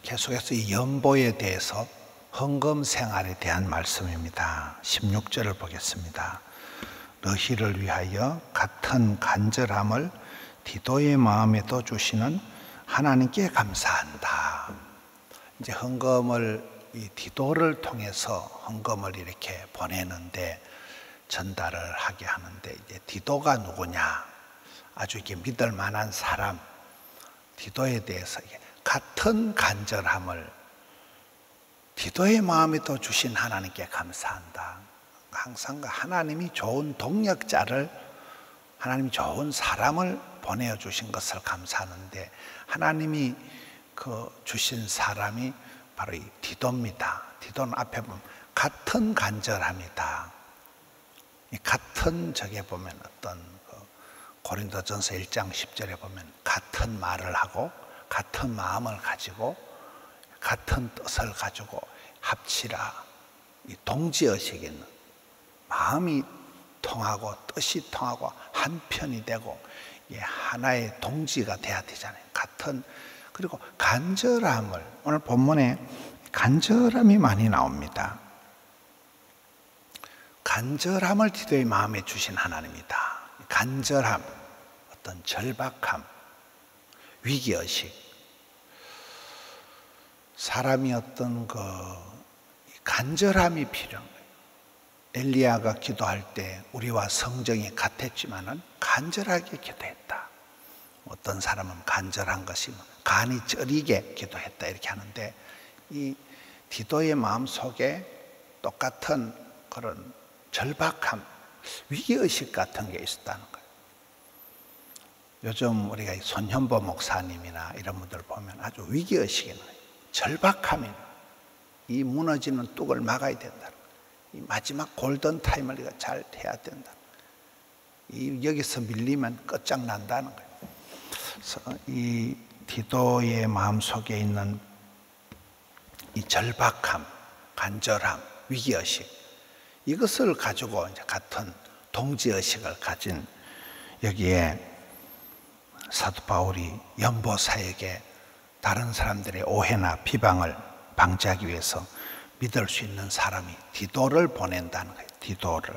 계속해서 이 연보에 대해서 헌금 생활에 대한 말씀입니다. 16절을 보겠습니다. 너희를 위하여 같은 간절함을 디도의 마음에도 주시는 하나님께 감사한다. 이제 헌금을 이 디도를 통해서 헌금을 이렇게 보내는데 전달을 하게 하는데, 이제 디도가 누구냐? 아주 이렇게 믿을 만한 사람. 디도에 대해서 같은 간절함을 디도의 마음에도 주신 하나님께 감사한다. 항상 하나님이 좋은 동력자를, 하나님이 좋은 사람을 보내주신 것을 감사하는데, 하나님이 주신 사람이 바로 이 디도입니다. 디도는 앞에 보면 같은 간절함이다. 이 같은, 저게 보면 어떤 고린도전서 1장 10절에 보면 같은 말을 하고 같은 마음을 가지고 같은 뜻을 가지고 합치라. 이 동지의식이 있는, 마음이 통하고 뜻이 통하고 한편이 되고 하나의 동지가 돼야 되잖아요. 같은, 그리고 간절함을, 오늘 본문에 간절함이 많이 나옵니다. 간절함을 디도의 마음에 주신 하나님이다. 간절함, 어떤 절박함, 위기의식. 사람이 어떤 간절함이 필요한 거예요. 엘리야가 기도할 때 우리와 성정이 같았지만은 간절하게 기도했다. 어떤 사람은 간절한 것이 간이 저리게 기도했다 이렇게 하는데, 이 디도의 마음 속에 똑같은 그런 절박함, 위기의식 같은 게 있었다는 거예요. 요즘 우리가 손현보 목사님이나 이런 분들 보면 아주 위기의식이 나요. 절박함이, 이 무너지는 뚝을 막아야 된다. 이 마지막 골든타임을 우리가 잘 해야 된다. 여기서 밀리면 끝장난다는 거예요. 그래서 이 디도의 마음속에 있는 이 절박함, 간절함, 위기의식, 이것을 가지고 이제 같은 동지의식을 가진, 여기에 사도 바울이 연보사에게 다른 사람들의 오해나 비방을 방지하기 위해서 믿을 수 있는 사람이 디도를 보낸다는 거예요. 디도를.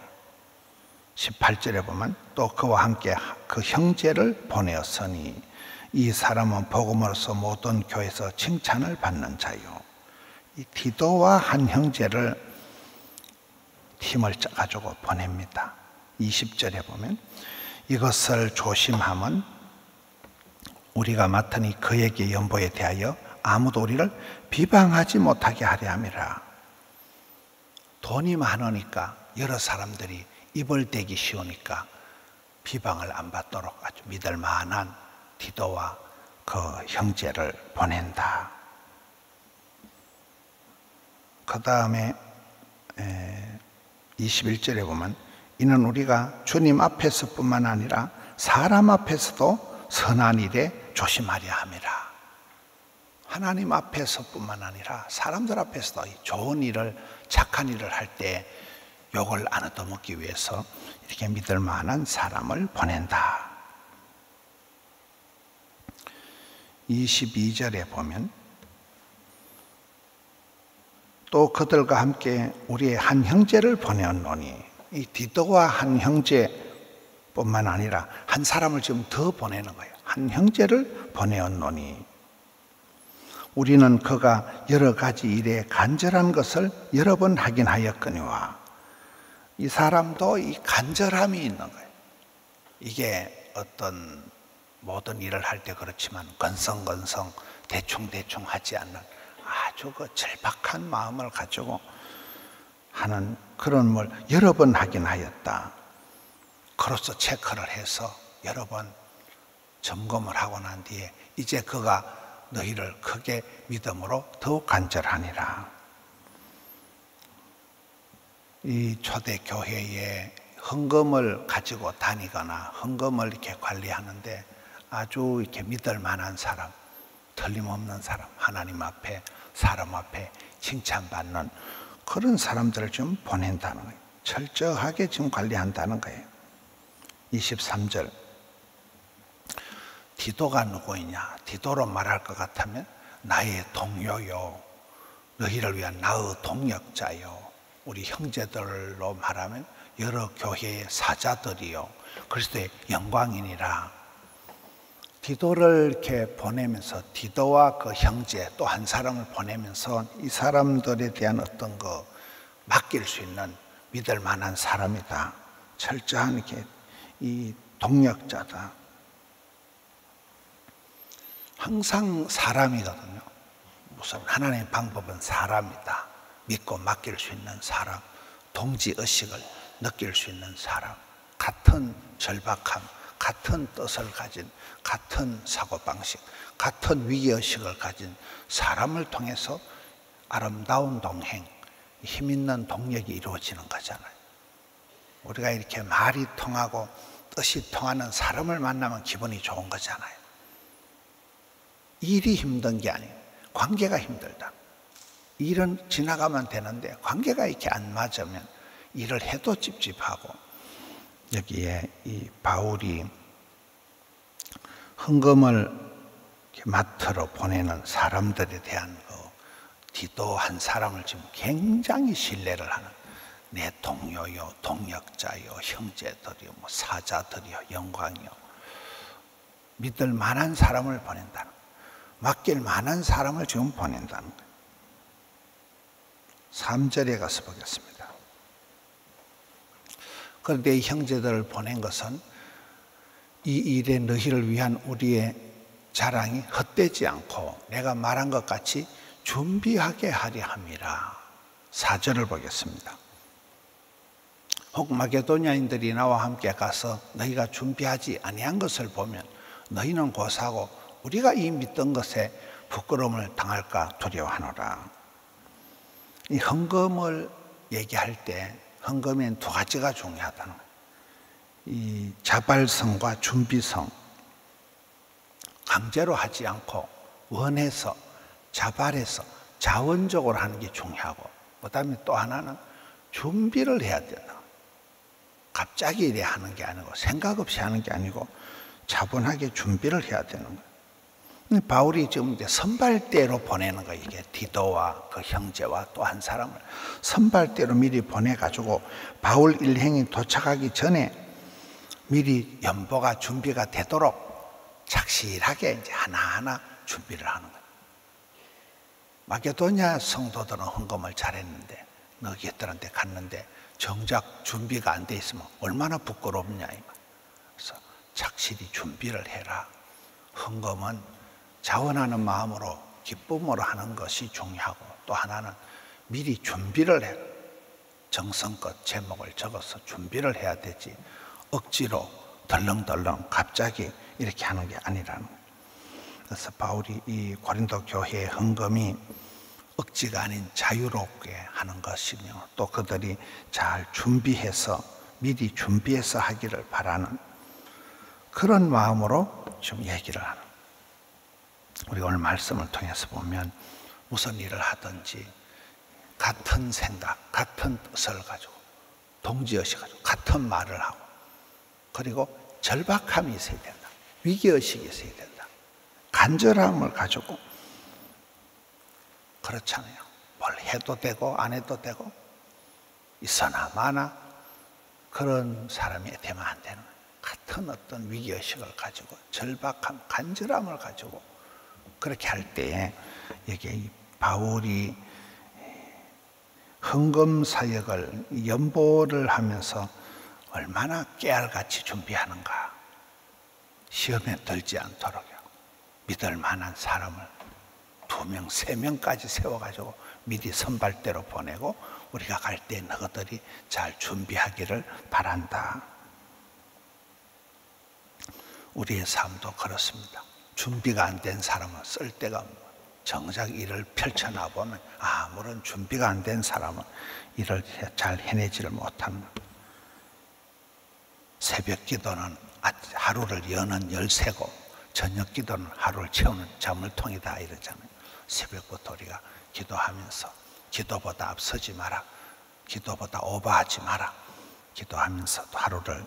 18절에 보면 또 그와 함께 그 형제를 보내었으니 이 사람은 복음으로서 모든 교회에서 칭찬을 받는 자요. 이 디도와 한 형제를 팀을 짜가지고 보냅니다. 20절에 보면 이것을 조심함은 우리가 맡으니 그에게 연보에 대하여 아무도 우리를 비방하지 못하게 하려 함이라. 돈이 많으니까 여러 사람들이 입을 대기 쉬우니까 비방을 안 받도록 아주 믿을 만한 디도와 그 형제를 보낸다. 그 다음에 21절에 보면 이는 우리가 주님 앞에서 뿐만 아니라 사람 앞에서도 선한 일에 조심하려 함이라. 하나님 앞에서뿐만 아니라 사람들 앞에서도 좋은 일을, 착한 일을 할 때 욕을 안 얻어먹기 위해서 이렇게 믿을 만한 사람을 보낸다. 22절에 보면 또 그들과 함께 우리의 한 형제를 보내었노니, 이 디도와 한 형제뿐만 아니라 한 사람을 지금 더 보내는 거예요. 한 형제를 보내었노니 우리는 그가 여러 가지 일에 간절한 것을 여러 번 하긴 하였거니와. 이 사람도 이 간절함이 있는 거예요. 이게 어떤 모든 일을 할 때 그렇지만 건성건성 대충대충 하지 않는 아주 그 절박한 마음을 가지고 하는 그런 걸 여러 번 하긴 하였다. 크로스 체크를 해서 여러 번 점검을 하고 난 뒤에 이제 그가 너희를 크게 믿음으로 더욱 간절하니라. 이 초대교회에 헌금을 가지고 다니거나 헌금을 이렇게 관리하는데 아주 이렇게 믿을 만한 사람, 틀림없는 사람, 하나님 앞에, 사람 앞에 칭찬받는 그런 사람들을 좀 보낸다는 거예요. 철저하게 지금 관리한다는 거예요. 23절. 디도가 누구이냐? 디도로 말할 것 같으면 나의 동료요, 너희를 위한 나의 동역자요, 우리 형제들로 말하면 여러 교회의 사자들이요, 그리스도의 영광이니라. 디도를 이렇게 보내면서, 디도와 그 형제 또 한 사람을 보내면서 이 사람들에 대한 어떤 거 맡길 수 있는 믿을 만한 사람이다, 철저한 이렇게 이 동역자다. 항상 사람이거든요. 무슨 하나님의 방법은 사람이다. 믿고 맡길 수 있는 사람, 동지의식을 느낄 수 있는 사람, 같은 절박함, 같은 뜻을 가진, 같은 사고방식, 같은 위기의식을 가진 사람을 통해서 아름다운 동행, 힘있는 동력이 이루어지는 거잖아요. 우리가 이렇게 말이 통하고 뜻이 통하는 사람을 만나면 기분이 좋은 거잖아요. 일이 힘든 게 아니에요. 관계가 힘들다. 일은 지나가면 되는데 관계가 이렇게 안 맞으면 일을 해도 찝찝하고, 여기에 이 바울이 헌금을 마트로 보내는 사람들에 대한 그 디도 한 사람을 지금 굉장히 신뢰를 하는, 내 동료요, 동역자요, 형제들이요, 뭐 사자들이요, 영광이요, 믿을 만한 사람을 보낸다는 거예요. 맡길 만한 사람을 지금 보낸다는 거예요. 3절에 가서 보겠습니다. 그런데 이 형제들을 보낸 것은 이 일에 너희를 위한 우리의 자랑이 헛되지 않고 내가 말한 것 같이 준비하게 하려 함이라. 4절을 보겠습니다. 혹 마게도냐인들이 나와 함께 가서 너희가 준비하지 아니한 것을 보면 너희는 고사하고 우리가 이 믿던 것에 부끄러움을 당할까 두려워하노라. 이 헌금을 얘기할 때 헌금엔 두 가지가 중요하다는 거예요. 이 자발성과 준비성, 강제로 하지 않고 원해서, 자발해서, 자원적으로 하는 게 중요하고, 그 다음에 또 하나는 준비를 해야 된다. 갑자기 이래 하는 게 아니고, 생각 없이 하는 게 아니고 차분하게 준비를 해야 되는 거예요. 바울이 지금 이제 선발대로 보내는 거예요. 이게 디도와 그 형제와 또 한 사람을 선발대로 미리 보내가지고 바울 일행이 도착하기 전에 미리 연보가 준비가 되도록 착실하게 이제 하나하나 준비를 하는 거예요. 마게도냐 성도들은 헌금을 잘했는데 너희들한테 갔는데 정작 준비가 안 돼 있으면 얼마나 부끄럽냐. 그래서 착실히 준비를 해라. 헌금은 자원하는 마음으로 기쁨으로 하는 것이 중요하고, 또 하나는 미리 준비를 해. 정성껏 제목을 적어서 준비를 해야 되지 억지로 덜렁덜렁 갑자기 이렇게 하는 게 아니라는 거예요. 그래서 바울이 이 고린도 교회의 헌금이 억지가 아닌 자유롭게 하는 것이며, 또 그들이 잘 준비해서 미리 준비해서 하기를 바라는 그런 마음으로 좀 얘기를 하는 거예요. 우리가 오늘 말씀을 통해서 보면 무슨 일을 하든지 같은 생각, 같은 뜻을 가지고 동지의식 가지고 같은 말을 하고, 그리고 절박함이 있어야 된다. 위기의식이 있어야 된다. 간절함을 가지고, 그렇잖아요. 뭘 해도 되고 안 해도 되고 있어나 마나 그런 사람이 되면 안 되는 거예요. 같은 어떤 위기의식을 가지고 절박함, 간절함을 가지고 그렇게 할 때에 여기 바울이 헌금 사역을 연보를 하면서 얼마나 깨알같이 준비하는가. 시험에 들지 않도록 믿을 만한 사람을 2명, 3명까지 세워가지고 미리 선발대로 보내고 우리가 갈 때 너희들이 잘 준비하기를 바란다. 우리의 삶도 그렇습니다. 준비가 안 된 사람은 쓸 데가 정작 일을 펼쳐나 보면 아무런 준비가 안 된 사람은 일을 잘 해내지를 못하는 거예요. 새벽 기도는 하루를 여는 열쇠고 저녁 기도는 하루를 채우는 자물통이다 이러잖아요. 새벽부터 우리가 기도하면서 기도보다 앞서지 마라, 기도보다 오버하지 마라, 기도하면서 또 하루를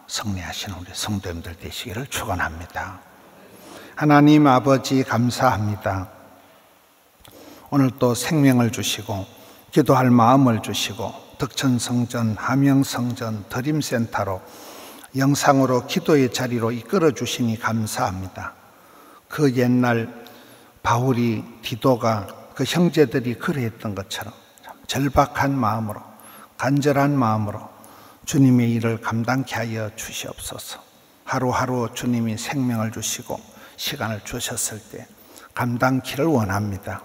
승리하시는 우리 성도님들 되시기를 축원합니다. 하나님 아버지 감사합니다. 오늘 또 생명을 주시고 기도할 마음을 주시고 덕천성전, 함영성전, 드림센터로 영상으로 기도의 자리로 이끌어 주시니 감사합니다. 그 옛날 바울이 디도가 그 형제들이 그러했던 것처럼 절박한 마음으로 간절한 마음으로 주님의 일을 감당케 하여 주시옵소서. 하루하루 주님이 생명을 주시고 시간을 주셨을 때 감당키를 원합니다.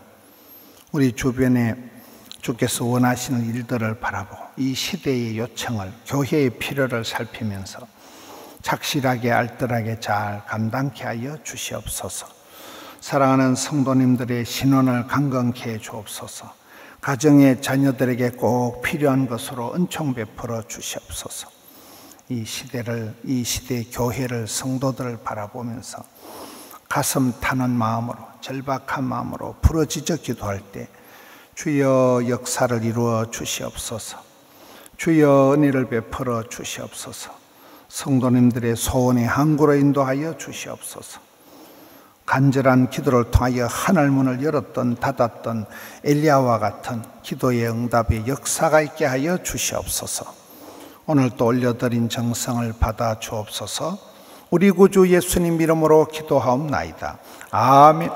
우리 주변에 주께서 원하시는 일들을 바라보고 이 시대의 요청을, 교회의 필요를 살피면서 착실하게 알뜰하게 잘 감당케 하여 주시옵소서. 사랑하는 성도님들의 신원을 강건케 해 주옵소서. 가정의 자녀들에게 꼭 필요한 것으로 은총 베풀어 주시옵소서. 이 시대의 교회를, 성도들을 바라보면서 가슴 타는 마음으로, 절박한 마음으로 부르짖어 기도할 때 주여 역사를 이루어 주시옵소서. 주여 은혜를 베풀어 주시옵소서. 성도님들의 소원의 항구로 인도하여 주시옵소서. 간절한 기도를 통하여 하늘문을 열었던 닫았던 엘리야와 같은 기도의 응답의 역사가 있게 하여 주시옵소서. 오늘 또 올려드린 정성을 받아 주옵소서. 우리 구주 예수님 이름으로 기도하옵나이다. 아멘.